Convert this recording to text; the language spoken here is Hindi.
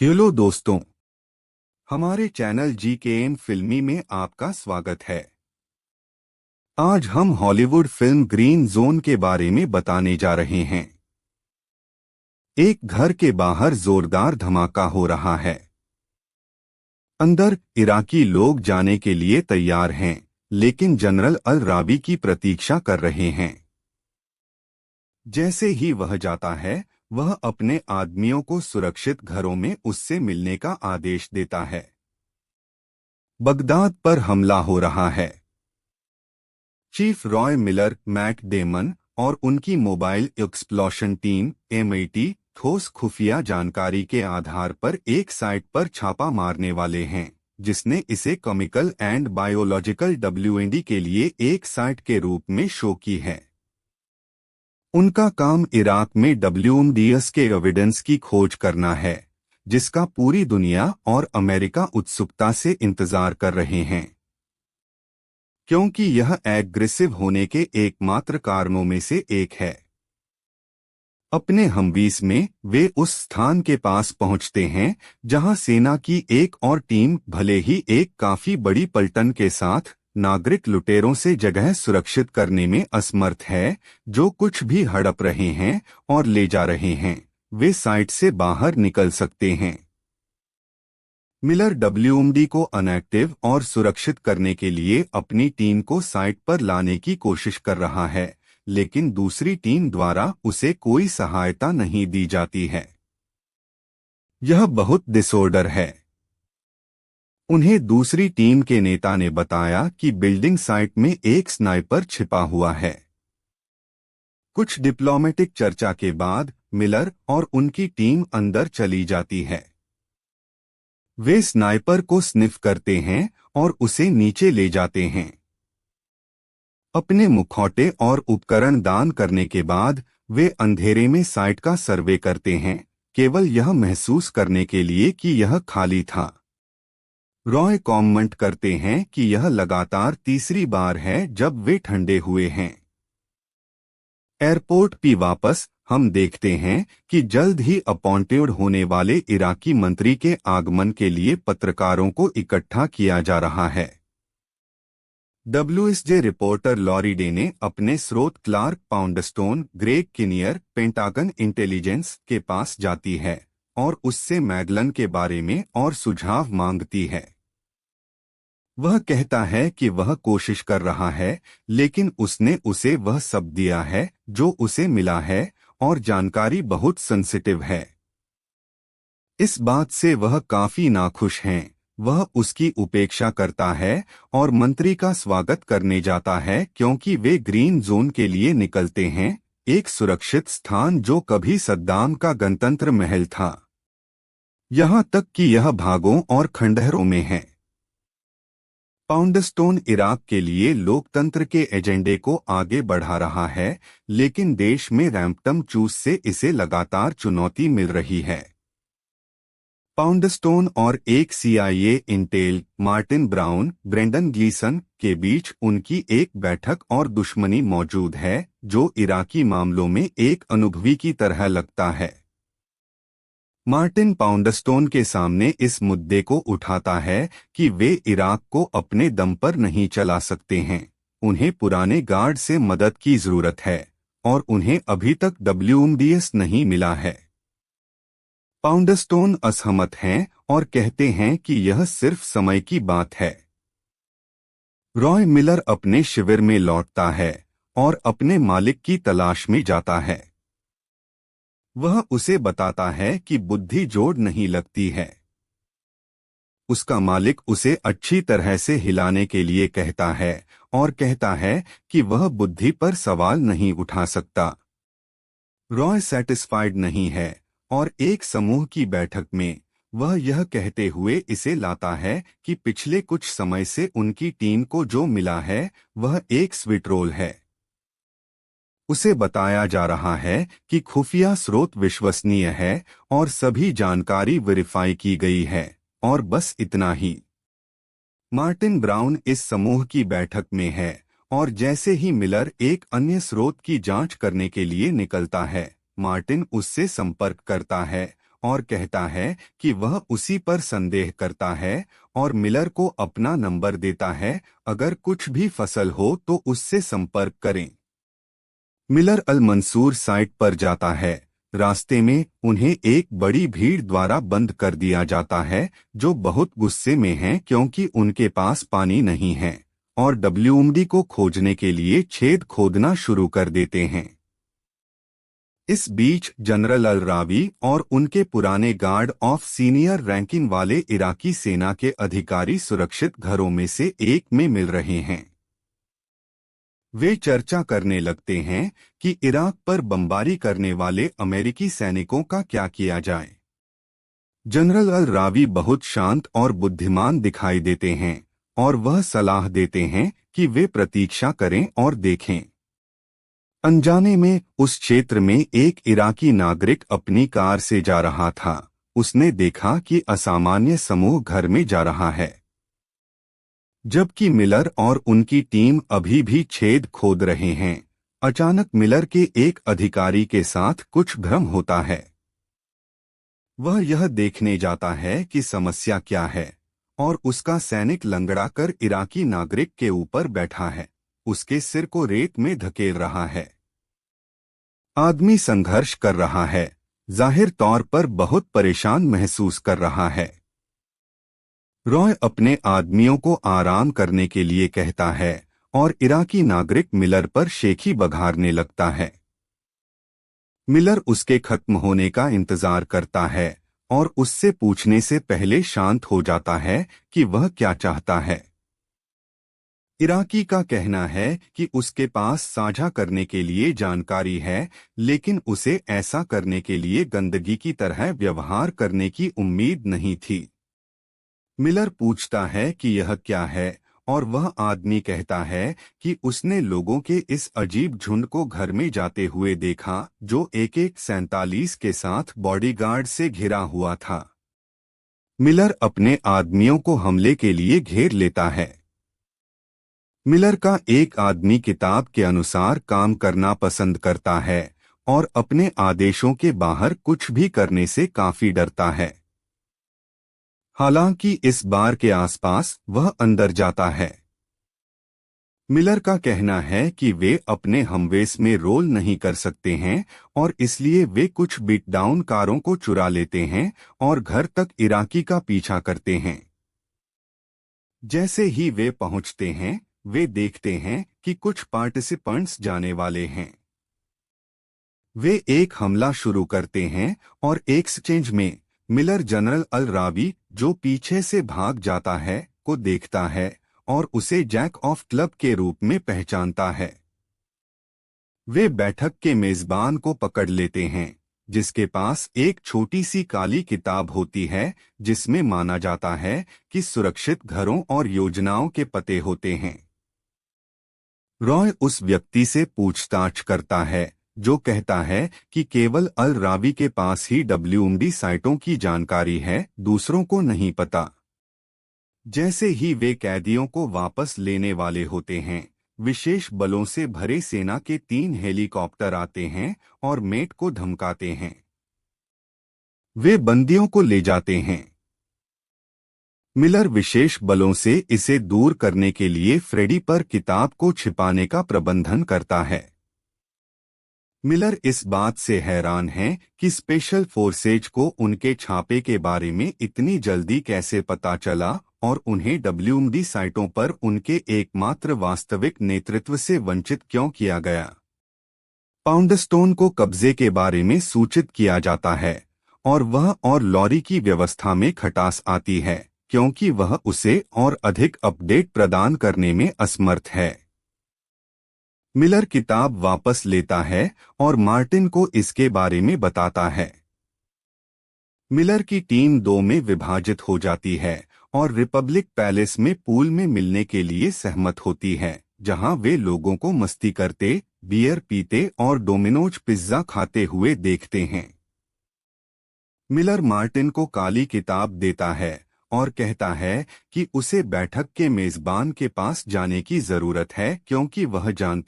हेलो दोस्तों, हमारे चैनल GKN फिल्मी में आपका स्वागत है। आज हम हॉलीवुड फिल्म ग्रीन जोन के बारे में बताने जा रहे हैं। एक घर के बाहर जोरदार धमाका हो रहा है। अंदर इराकी लोग जाने के लिए तैयार हैं, लेकिन जनरल अल राबी की प्रतीक्षा कर रहे हैं। जैसे ही वह जाता है, वह अपने आदमियों को सुरक्षित घरों में उससे मिलने का आदेश देता है। बगदाद पर हमला हो रहा है। Chief Roy Miller, Matt Damon और उनकी मोबाइल एक्सप्लोशन टीम MIT ठोस खुफिया जानकारी के आधार पर एक साइट पर छापा मारने वाले हैं, जिसने इसे केमिकल एंड बायोलॉजिकल WND के लिए एक साइट के रूप में शो की है। उनका काम इराक में WMDs के एविडेंस की खोज करना है, जिसका पूरी दुनिया और अमेरिका उत्सुकता से इंतजार कर रहे हैं, क्योंकि यह एग्रेसिव होने के एकमात्र कारणों में से एक है। अपने हमवीस में वे उस स्थान के पास पहुंचते हैं जहां सेना की एक और टीम, भले ही एक काफी बड़ी पलटन के साथ, नागरिक लुटेरों से जगह सुरक्षित करने में असमर्थ है, जो कुछ भी हड़प रहे हैं और ले जा रहे हैं, वे साइट से बाहर निकल सकते हैं। मिलर WMD को अनएक्टिव और सुरक्षित करने के लिए अपनी टीम को साइट पर लाने की कोशिश कर रहा है, लेकिन दूसरी टीम द्वारा उसे कोई सहायता नहीं दी जाती है। यह बहुत डिसऑर्डर है। उन्हें दूसरी टीम के नेता ने बताया कि बिल्डिंग साइट में एक स्नाइपर छिपा हुआ है। कुछ डिप्लोमेटिक चर्चा के बाद मिलर और उनकी टीम अंदर चली जाती है। वे स्नाइपर को स्निफ करते हैं और उसे नीचे ले जाते हैं। अपने मुखौटे और उपकरण दान करने के बाद वे अंधेरे में साइट का सर्वे करते हैं, केवल यह महसूस करने के लिए कि यह खाली था। रॉय कॉमेंट करते हैं कि यह लगातार तीसरी बार है जब वे ठंडे हुए हैं। एयरपोर्ट पे वापस हम देखते हैं कि जल्द ही अपॉइंटेड होने वाले इराकी मंत्री के आगमन के लिए पत्रकारों को इकट्ठा किया जा रहा है। WSJ रिपोर्टर लॉरी डे ने अपने स्रोत Clark पाउंडस्टोन, Greg cleaner, pentagon intelligence के पास जाती है और उससे मैगलन के बारे में और सुझाव मांगती है। वह कहता है कि वह कोशिश कर रहा है, लेकिन उसने उसे वह सब दिया है जो उसे मिला है, और जानकारी बहुत सेंसिटिव है। इस बात से वह काफी नाखुश हैं। वह उसकी उपेक्षा करता है और मंत्री का स्वागत करने जाता है, क्योंकि वे ग्रीन जोन के लिए निकलते हैं, एक सुरक्षित स्थान जो कभी सद्दाम का गणतंत्र महल था। यहाँ तक कि यह भागों और खंडहरों में है। पाउंडस्टोन इराक के लिए लोकतंत्र के एजेंडे को आगे बढ़ा रहा है, लेकिन देश में रैंपटम चूस से इसे लगातार चुनौती मिल रही है। पाउंडस्टोन और एक CIA Intel, Martin brown, Brendan Gleeson के बीच उनकी एक बैठक और दुश्मनी मौजूद है, जो इराकी मामलों में एक अनुभवी की तरह लगता है। मार्टिन पाउंडस्टोन के सामने इस मुद्दे को उठाता है कि वे इराक को अपने दम पर नहीं चला सकते हैं, उन्हें पुराने गार्ड से मदद की जरूरत है, और उन्हें अभी तक WMDs नहीं मिला है। पाउंडस्टोन असहमत हैं और कहते हैं कि यह सिर्फ समय की बात है। रॉय मिलर अपने शिविर में लौटता है और अपने मालिक की तलाश में जाता है। वह उसे बताता है कि बुद्धि जोड़ नहीं लगती है। उसका मालिक उसे अच्छी तरह से हिलाने के लिए कहता है और कहता है कि वह बुद्धि पर सवाल नहीं उठा सकता। रॉय सैटिस्फाइड नहीं है और एक समूह की बैठक में वह यह कहते हुए इसे लाता है कि पिछले कुछ समय से उनकी टीम को जो मिला है वह एक स्वीट रोल है। उसे बताया जा रहा है कि खुफिया स्रोत विश्वसनीय है और सभी जानकारी वेरीफाई की गई है, और बस इतना ही। मार्टिन ब्राउन इस समूह की बैठक में है, और जैसे ही मिलर एक अन्य स्रोत की जांच करने के लिए निकलता है, मार्टिन उससे संपर्क करता है और कहता है कि वह उसी पर संदेह करता है और मिलर को अपना नंबर देता है, अगर कुछ भी फसल हो तो उससे संपर्क करें। मिलर अल मंसूर साइट पर जाता है। रास्ते में उन्हें एक बड़ी भीड़ द्वारा बंद कर दिया जाता है, जो बहुत गुस्से में हैं क्योंकि उनके पास पानी नहीं है, और डब्ल्यूएमडी को खोजने के लिए छेद खोदना शुरू कर देते हैं। इस बीच जनरल अल रावी और उनके पुराने गार्ड ऑफ सीनियर रैंकिंग वाले इराकी सेना के अधिकारी सुरक्षित घरों में से एक में मिल रहे हैं। वे चर्चा करने लगते हैं कि इराक पर बमबारी करने वाले अमेरिकी सैनिकों का क्या किया जाए। जनरल अल रावी बहुत शांत और बुद्धिमान दिखाई देते हैं और वह सलाह देते हैं कि वे प्रतीक्षा करें और देखें। अनजाने में उस क्षेत्र में एक इराकी नागरिक अपनी कार से जा रहा था। उसने देखा कि असामान्य समूह घर में जा रहा है। जबकि मिलर और उनकी टीम अभी भी छेद खोद रहे हैं, अचानक मिलर के एक अधिकारी के साथ कुछ भ्रम होता है। वह यह देखने जाता है कि समस्या क्या है, और उसका सैनिक लंगड़ा कर इराकी नागरिक के ऊपर बैठा है, उसके सिर को रेत में धकेल रहा है। आदमी संघर्ष कर रहा है, जाहिर तौर पर बहुत परेशान महसूस कर रहा है। रॉय अपने आदमियों को आराम करने के लिए कहता है और इराकी नागरिक मिलर पर शेखी बघारने लगता है। मिलर उसके खत्म होने का इंतजार करता है और उससे पूछने से पहले शांत हो जाता है कि वह क्या चाहता है। इराकी का कहना है कि उसके पास साझा करने के लिए जानकारी है, लेकिन उसे ऐसा करने के लिए गंदगी की तरह व्यवहार करने की उम्मीद नहीं थी। मिलर पूछता है कि यह क्या है, और वह आदमी कहता है कि उसने लोगों के इस अजीब झुंड को घर में जाते हुए देखा जो AK-47 के साथ बॉडीगार्ड से घिरा हुआ था। मिलर अपने आदमियों को हमले के लिए घेर लेता है। मिलर का एक आदमी किताब के अनुसार काम करना पसंद करता है और अपने आदेशों के बाहर कुछ भी करने से काफी डरता है। हालांकि इस बार के आसपास वह अंदर जाता है। मिलर का कहना है कि वे अपने हमवेस में रोल नहीं कर सकते हैं और इसलिए वे कुछ बीट डाउन कारों को चुरा लेते हैं और घर तक इराकी का पीछा करते हैं। जैसे ही वे पहुंचते हैं, वे देखते हैं कि कुछ पार्टिसिपेंट्स जाने वाले हैं। वे एक हमला शुरू करते हैं और एक्सचेंज में मिलर जनरल अल रावी, जो पीछे से भाग जाता है, को देखता है और उसे जैक ऑफ क्लब के रूप में पहचानता है। वे बैठक के मेजबान को पकड़ लेते हैं, जिसके पास एक छोटी सी काली किताब होती है जिसमें माना जाता है कि सुरक्षित घरों और योजनाओं के पते होते हैं। रॉय उस व्यक्ति से पूछताछ करता है जो कहता है कि केवल अल रावी के पास ही डब्ल्यूएमडी साइटों की जानकारी है, दूसरों को नहीं पता। जैसे ही वे कैदियों को वापस लेने वाले होते हैं, विशेष बलों से भरे सेना के 3 हेलीकॉप्टर आते हैं और मेट को धमकाते हैं। वे बंदियों को ले जाते हैं। मिलर विशेष बलों से इसे दूर करने के लिए फ्रेडी पर किताब को छिपाने का प्रबंधन करता है। मिलर इस बात से हैरान है कि स्पेशल फोर्सेज को उनके छापे के बारे में इतनी जल्दी कैसे पता चला और उन्हें डब्ल्यूएमडी साइटों पर उनके एकमात्र वास्तविक नेतृत्व से वंचित क्यों किया गया। पाउंडस्टोन को कब्जे के बारे में सूचित किया जाता है और वह और लॉरी की व्यवस्था में खटास आती है क्योंकि वह उसे और अधिक अपडेट प्रदान करने में असमर्थ है। मिलर किताब वापस लेता है और मार्टिन को इसके बारे में बताता है। मिलर की टीम 2 में विभाजित हो जाती है और रिपब्लिक पैलेस में पूल में मिलने के लिए सहमत होती है, जहां वे लोगों को मस्ती करते, बियर पीते और डोमिनोज पिज्जा खाते हुए देखते हैं। मिलर मार्टिन को काली किताब देता है और कहता है कि उसे बैठक के मेजबान के पास जाने की जरूरत है क्योंकि वह जानता